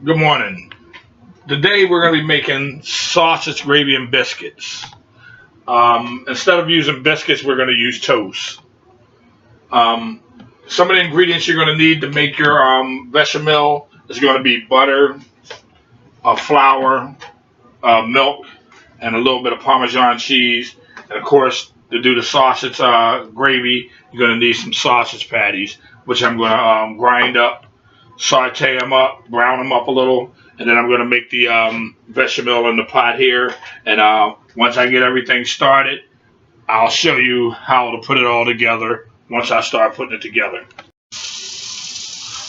Good morning. Today we're going to be making sausage, gravy, and biscuits. Instead of using biscuits, we're going to use toast. Um, some of the ingredients you're going to need to make your bechamel is going to be butter, flour, milk, and a little bit of Parmesan cheese. And of course, to do the sausage gravy, you're going to need some sausage patties, which I'm going to grind up, saute them up, brown them up a little, and then I'm going to make the bechamel in the pot here. And once I get everything started, I'll show you how to put it all together once I start putting it together.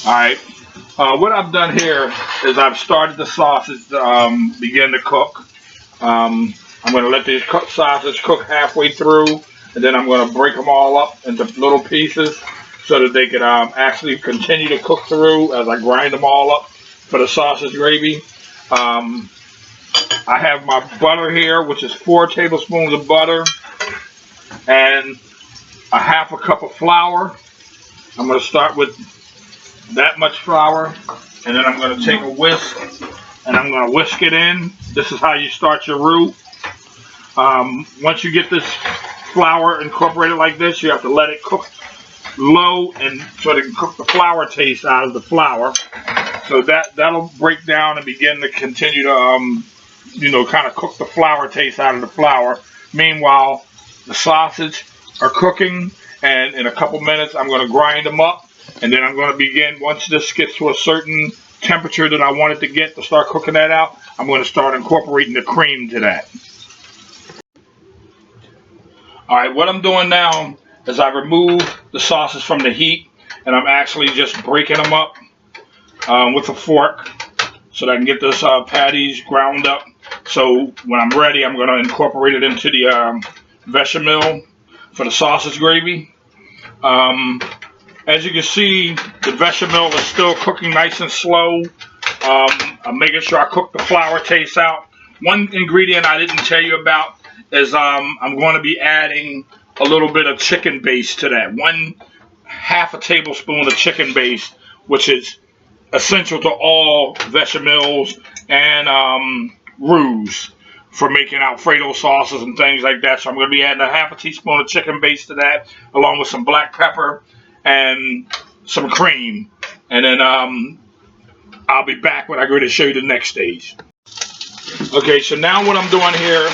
All right. What I've done here is I've started the sausage to begin to cook. I'm going to let the sausage cook halfway through, and then I'm going to break them all up into little pieces so that they can actually continue to cook through as I grind them all up for the sausage gravy. I have my butter here, which is 4 tablespoons of butter and a half a cup of flour. I'm going to start with that much flour, and then I'm going to take a whisk and I'm going to whisk it in. This is how you start your roux. Once you get this flour incorporated like this, you have to let it cook low, and so it can cook the flour taste out of the flour. So that'll break down and begin to continue to kind of cook the flour taste out of the flour. Meanwhile, the sausage are cooking, and in a couple minutes I'm going to grind them up, and then I'm going to begin, once this gets to a certain temperature that I want it to get to start cooking that out, I'm going to start incorporating the cream to that. Alright, what I'm doing now is I remove the sausage from the heat, and I'm actually just breaking them up with a fork so that I can get this patties ground up. So when I'm ready, I'm going to incorporate it into the bechamel for the sausage gravy. As you can see, the bechamel is still cooking nice and slow. I'm making sure I cook the flour taste out. One ingredient I didn't tell you about is I'm going to be adding a little bit of chicken base to that. Half a tablespoon of chicken base, which is essential to all bechamels and roux for making Alfredo sauces and things like that. So I'm going to be adding a half a teaspoon of chicken base to that, along with some black pepper and some cream. And then I'll be back when I go to show you the next stage. Okay, so now what I'm doing here,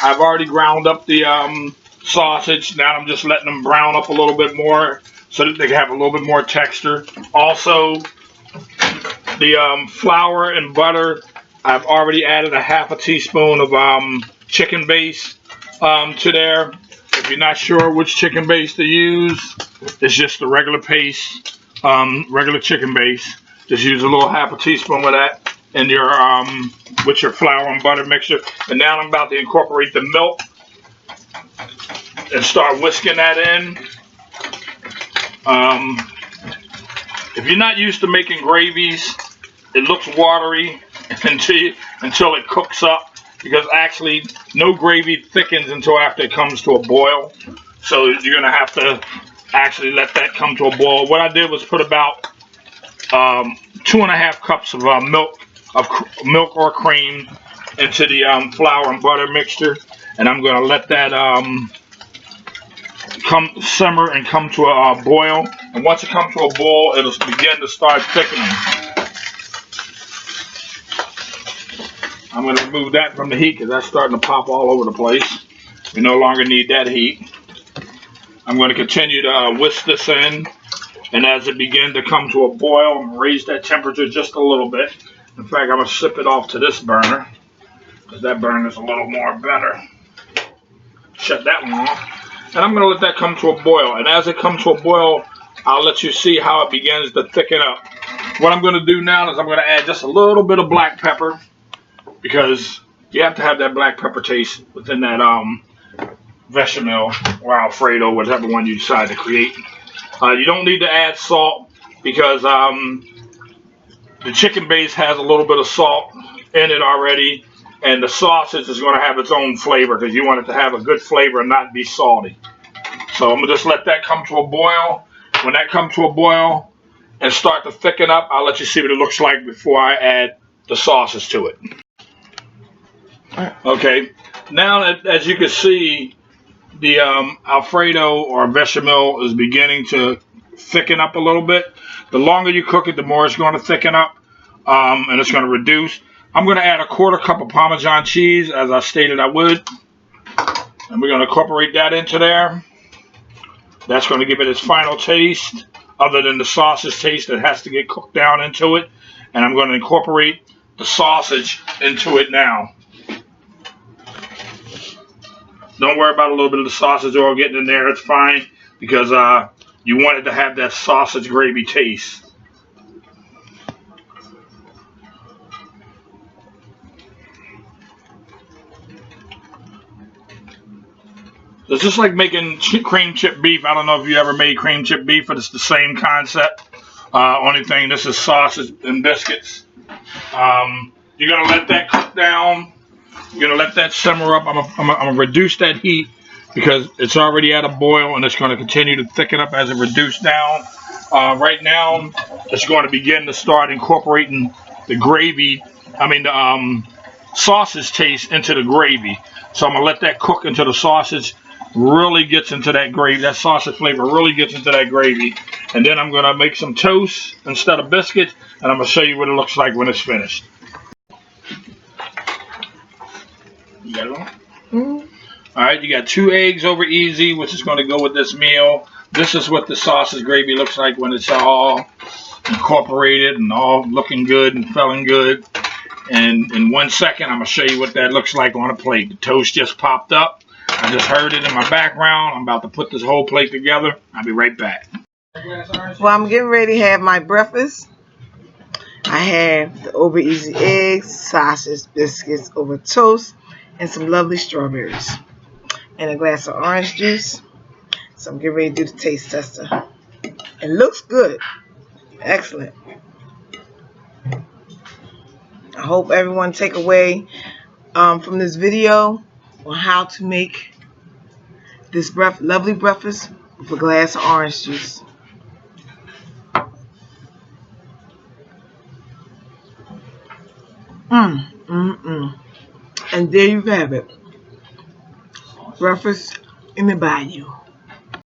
I've already ground up the sausage. Now I'm just letting them brown up a little bit more so that they can have a little bit more texture. Also, the flour and butter, I've already added a half a teaspoon of chicken base to there. If you're not sure which chicken base to use, it's just the regular paste, regular chicken base. Just use a little half a teaspoon of that in your with your flour and butter mixture. And now I'm about to incorporate the milk and start whisking that in. If you're not used to making gravies, it looks watery until it cooks up, because actually no gravy thickens until after it comes to a boil. So you're going to have to actually let that come to a boil. What I did was put about 2.5 cups of milk or cream into the flour and butter mixture, and I'm going to let that simmer and come to a boil. And once it comes to a boil, it'll begin to start thickening. I'm going to remove that from the heat because that's starting to pop all over the place. We no longer need that heat. I'm going to continue to whisk this in, and as it begins to come to a boil, I'm going to raise that temperature just a little bit. In fact, I'm going to slip it off to this burner because that burner is a little more better. Shut that one off. And I'm going to let that come to a boil. And as it comes to a boil, I'll let you see how it begins to thicken up. What I'm going to do now is I'm going to add just a little bit of black pepper, because you have to have that black pepper taste within that bechamel or Alfredo, whatever one you decide to create. You don't need to add salt because the chicken base has a little bit of salt in it already, and the sausage is going to have its own flavor because you want it to have a good flavor and not be salty. So I'm going to just let that come to a boil. When that comes to a boil and start to thicken up, I'll let you see what it looks like before I add the sausage to it. Okay, now as you can see, the Alfredo or bechamel is beginning to thicken up a little bit. The longer you cook it, the more it's going to thicken up, and it's going to reduce. I'm going to add a 1/4 cup of Parmesan cheese, as I stated I would, and we're going to incorporate that into there. That's going to give it its final taste, other than the sausage taste that has to get cooked down into it. And I'm going to incorporate the sausage into it now. Don't worry about a little bit of the sausage oil getting in there. It's fine, because you want it to have that sausage gravy taste. It's just like making cream chip beef. I don't know if you ever made cream chip beef, but it's the same concept. Only thing, this is sausage and biscuits. You're going to let that cook down. You're going to let that simmer up. I'm going to reduce that heat because it's already at a boil, and it's going to continue to thicken up as it reduces down. Right now, it's going to begin to start incorporating the gravy, the sausage taste into the gravy. So I'm going to let that cook until the sausage really gets into that gravy. That sausage flavor really gets into that gravy. And then I'm going to make some toast instead of biscuits, and I'm going to show you what it looks like when it's finished. You got it on? Mm-hmm. Alright, you got 2 eggs over easy, which is going to go with this meal. This is what the sausage gravy looks like when it's all incorporated and all looking good and feeling good. And in 1 second, I'm going to show you what that looks like on a plate. The toast just popped up. I just heard it in my background. I'm about to put this whole plate together. I'll be right back. Well, I'm getting ready to have my breakfast. I have the over easy eggs, sausage, biscuits over toast, and some lovely strawberries. And a glass of orange juice. So I'm getting ready to do the taste tester. It looks good. Excellent. I hope everyone take away from this video on how to make this lovely breakfast with a glass of orange juice. And there you have it. Breakfast in the bayou.